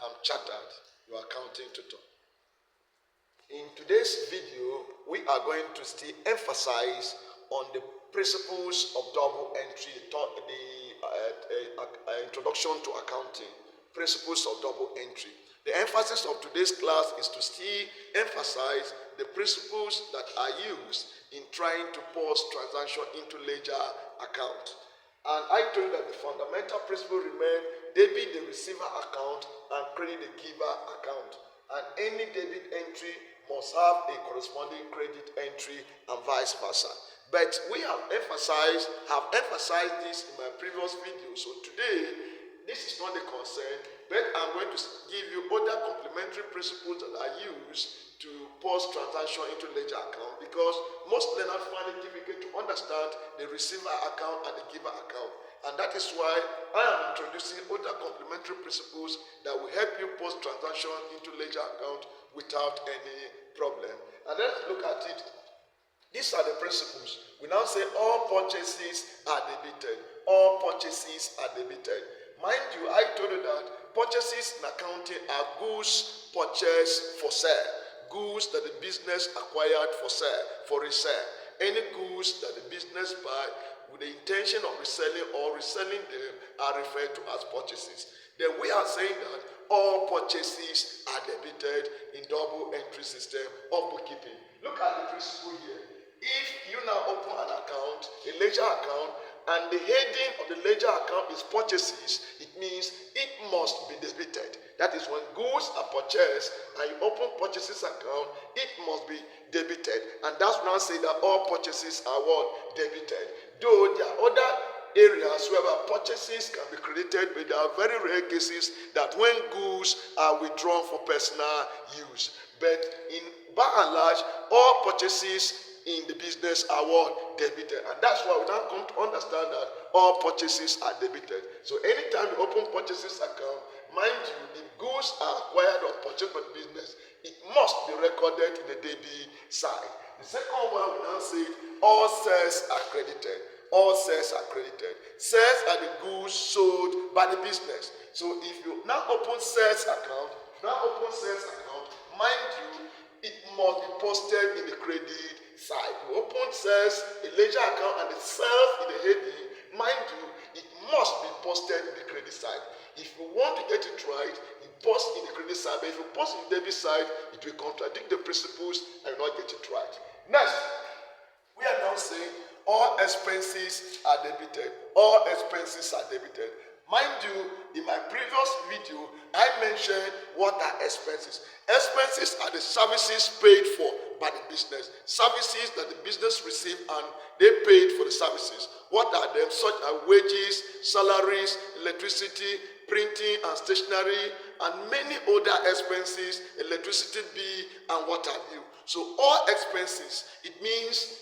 I'm Chartered, your accounting tutor. In today's video, we are going to still emphasize on the principles of double entry, the introduction to accounting, principles of double entry. The emphasis of today's class is to still emphasize the principles that are used in trying to post transaction into ledger account. And I told you that the fundamental principle remain debit the receiver account and credit the giver account. And any debit entry must have a corresponding credit entry and vice versa. But we have emphasized this in my previous video. So today, this is not the concern, but I'm going to give you other complementary principles that are used to post transaction into ledger account, because most learners find it difficult to understand the receiver account and the giver account. And that is why I am introducing other complementary principles that will help you post transaction into ledger account without any problem. And let's look at it. These are the principles. We now say all purchases are debited. All purchases are debited. Mind you, I told you that purchases in accounting are goods purchased for sale. Goods that the business acquired for sale, for resale. Any goods that the business buy with the intention of reselling or reselling them are referred to as purchases. Then we are saying that all purchases are debited in double entry system of bookkeeping. Look at the principle here. If you now open an account, a ledger account, and the heading of the ledger account is purchases, it means it must be debited. That is, when goods are purchased and you open purchases account, it must be debited. And that's when I say that all purchases are what? Debited. Though there are other areas where purchases can be credited, but there are very rare cases that when goods are withdrawn for personal use. But by and large, all purchases in the business are what? Debited. And that's why we now come to understand that all purchases are debited. So anytime you open purchases account, mind you, if goods are acquired or purchased by the business, it must be recorded in the debit side. The second one we now say all sales are credited. All sales are credited. Sales are the goods sold by the business. So if you now open sales account, mind you, it must be posted in the credit side. You open sales, a ledger account, and the sales in the heading, mind you, it must be posted in the credit side. If you want to get it right, you post in the credit side. But if you post in the debit side, it will contradict the principles and not get it right. Next, we are now saying all expenses are debited. All expenses are debited. Mind you, in my previous video, I mentioned what are expenses. Expenses are the services paid for by the business. Services that the business received and they paid for the services. What are them? Such as wages, salaries, electricity, printing and stationery, and many other expenses, electricity bill and what have you. So all expenses, it means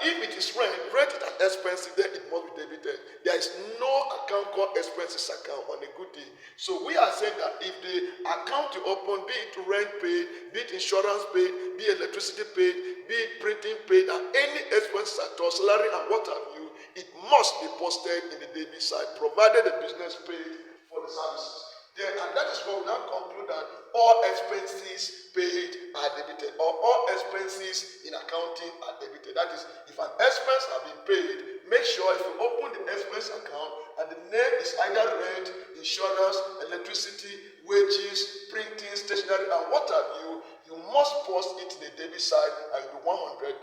if it is rent is an expense, then it must be debited. There is no account called expenses account on a good day. So we are saying that if the account you open, be it rent paid, be it insurance paid, be it electricity paid, be it printing paid, and any expenses at all, salary and what have you, it must be posted in the debit side, provided the business paid for the services. Then, and that is why we now conclude that all expenses paid are debited, or all expenses in accounting are debited. That is, if an expense has been paid, make sure if you open the expense account and the name is either rent, insurance, electricity, wages, printing, stationery, and what have you, you must post it in the debit side and you'll be 100%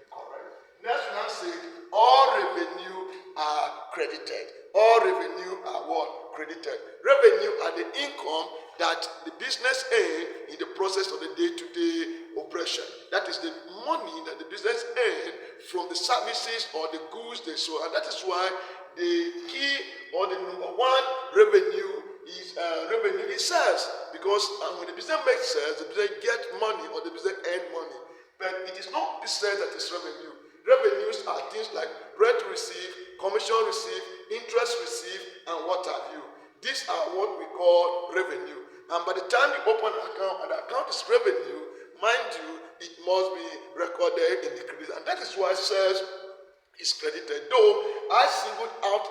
correct. Next, we now say all revenue are credited. All revenue are what? Credited. Revenue are the income that the business earn in the process of the day-to-day operation. That is the money that the business earn from the services or the goods they sold. And that is why the key or the number one revenue is sales. Because when the business makes sales, the business get money or the business earn money. But it is not the sales that is revenue. Revenues are things like rent received, commission received, interest received, and what have you. These are what we call revenue. And by the time you open an account and the account is revenue, mind you, it must be recorded in the credit. And that is why it says is credited. Though I singled out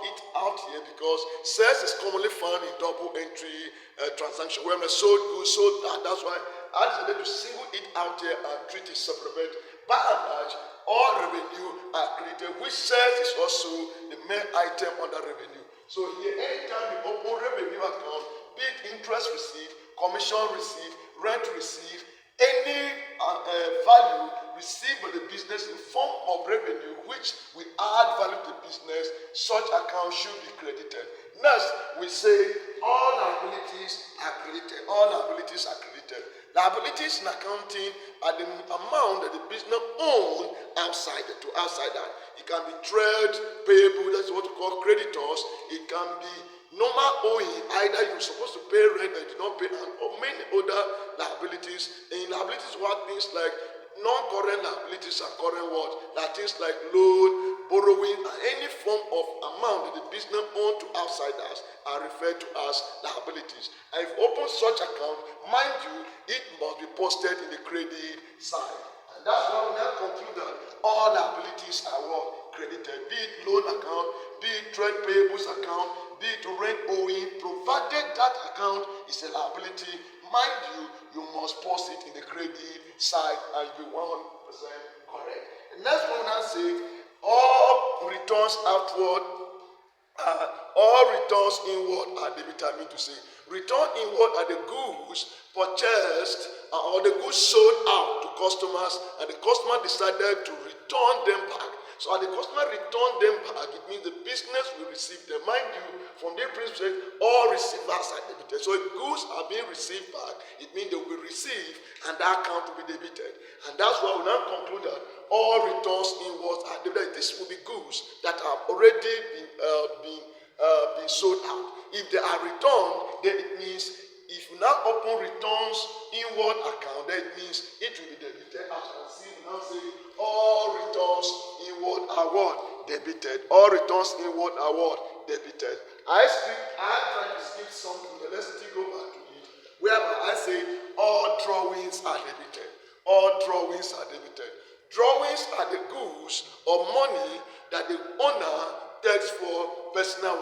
here because sales is commonly found in double entry transaction. When I sold goods, sold that. That's why I decided to single it out here and treat it separate. By and large, all revenue are credited, which sales is also the main item under revenue. So here, anytime you open revenue account, be it interest received, commission received, rent received, any value received by the business in form of revenue which will add value to the business, such account should be credited. Next, we say all liabilities are credited. All liabilities are credited. Liabilities in accounting are the amount that the business owns outside that. It can be trade, payable, that's what we call creditors. It can be normal owing, either you're supposed to pay rent and you do not pay, or many other liabilities. In liabilities, what things like non-current liabilities and current what? Like things like loan, borrowing, and any form of amount that the business owns to outsiders are referred to as liabilities. And if you open such account, mind you, it must be posted in the credit side. And that's why we now conclude that all liabilities are what? Credited. Be it loan account, be it trade payables account, be it rent owing, provided that account is a liability, mind you, you must post it in the credit side and be 100% correct. The next one I say, all returns outward, all returns inward are debited. I mean to say, return inward are the goods purchased or the goods sold out to customers, and the customer decided to return them back. So as the customer return them back, it means the business will receive them. Mind you, from their principle, all receivers are debited. So if goods are being received back, it means they will be received and that account will be debited. And that's why we now conclude that all returns inwards are debited. This will be goods that have already been sold out. If they are returned, then it means if you now open returns inward account, then it means it will be debited. As you can see, we now say all returns inward are what? Debited. All returns inward are what? Debited. I try to skip something, but let's still go back to it. Whereby I say all drawings are debited. All drawings are debited. Drawings are the goods or money that the owner takes for personal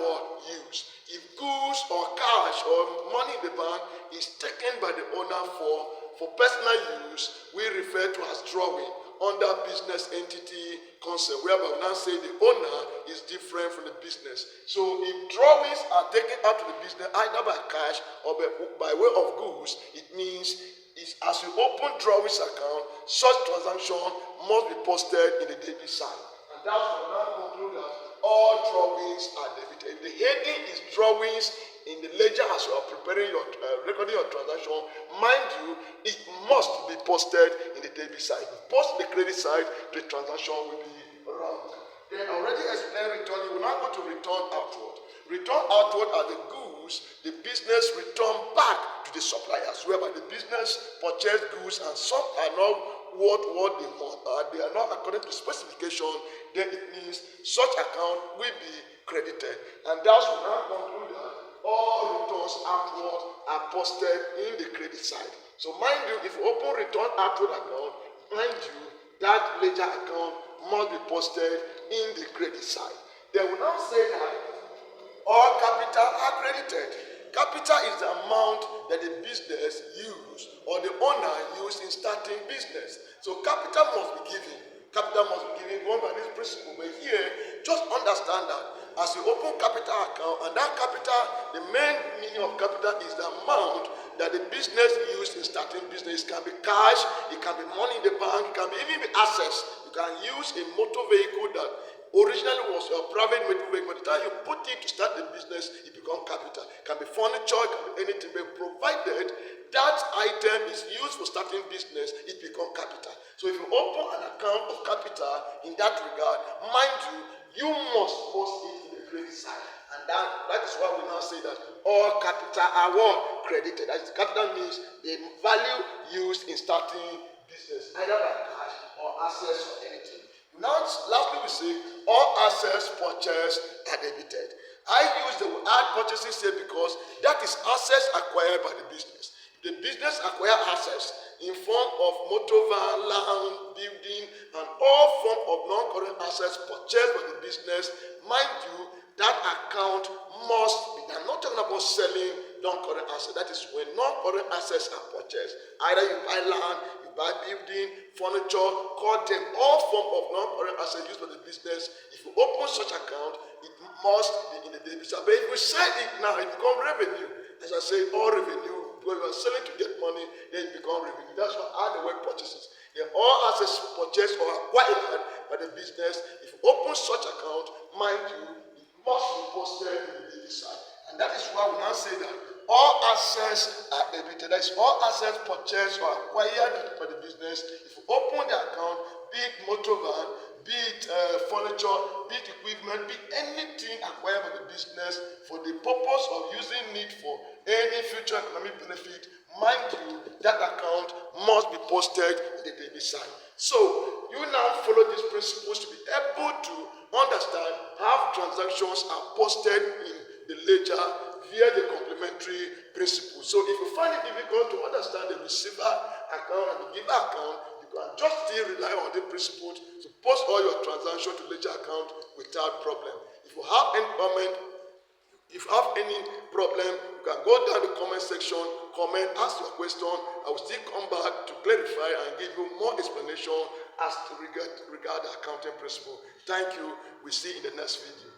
use. If goods or cash or money in the bank is taken by the owner for personal use, we refer to as drawing under business entity concept, whereby we now say the owner is different from the business. So if drawings are taken out to the business either by cash or by way of goods, it means as you open drawings account, such transaction must be posted in the debit side. And that's why we now conclude that all drawings are debited. If the heading is drawings in the ledger as you are preparing your recording your transaction, mind you, it must be posted in the debit side. If you post the credit side, the transaction will be wrong. Then I already explained return. You will now go to return outward. Return outward are the goods the business return back to the suppliers, whereby the business purchase goods and some are not what they want, they are not according to specification, then it means such account will be credited. And thus we now conclude that all returns outward are posted in the credit side. So mind you, if you open return outward account, mind you, that ledger account must be posted in the credit side. They will now say that all capital are credited. Capital is the amount that the business used or the owner used in starting business. So capital must be given. Capital must be given going by this principle. But here, just understand that as you open capital account, and that capital, the main meaning of capital is the amount that the business used in starting business. It can be cash, it can be money in the bank, it can be even be assets. You can use a motor vehicle that originally was a private motor vehicle. By the time you put it to start the business, it becomes capital. It can be furniture, it can be anything, but provided that item is used for starting business, it becomes capital. So if you open an account of capital in that regard, mind you must post it in the credit side. And that is why we now say that all capital are what? Credited. That is, capital means the value used in starting business, either by cash or assets or anything. Now, lastly, we say all assets purchased are debited. I use the word purchases here because that is assets acquired by the business. The business acquire assets in form of motor van, land, building, and all form of non-current assets purchased by the business. Mind you, that account must be. I'm not talking about selling non-current assets. That is when non-current assets are purchased. Either you buy land, you buy building, furniture, call them all form of non-current assets used by the business. If you open such account, it must be in the database. But if you sell it now, it becomes revenue. As I say, all revenue, because you are selling to get money, then it becomes revenue. That's how the word purchases. They all assets purchased or acquired by the business. If you open such account, mind you, it must be posted in the daily side. And that is why we now say that all assets are debited. That is, all assets purchased or acquired by the business. If you open the account, be it motor van, be it furniture, be it equipment, be anything acquired by the business for the purpose of using it for any future economic benefit, mind you, that account must be posted in the daily side. So you now follow these principles to be able to understand how transactions are posted in the ledger via the complementary principle. So if you find it difficult to understand the receiver account and the giver account, you can just still rely on the principle to post all your transactions to ledger account without problem. If you have any comment, if you have any problem, you can go down the comment section, comment, ask your question. I will still come back to clarify and give you more explanation as to regard the accounting principle. Thank you. We see you in the next video.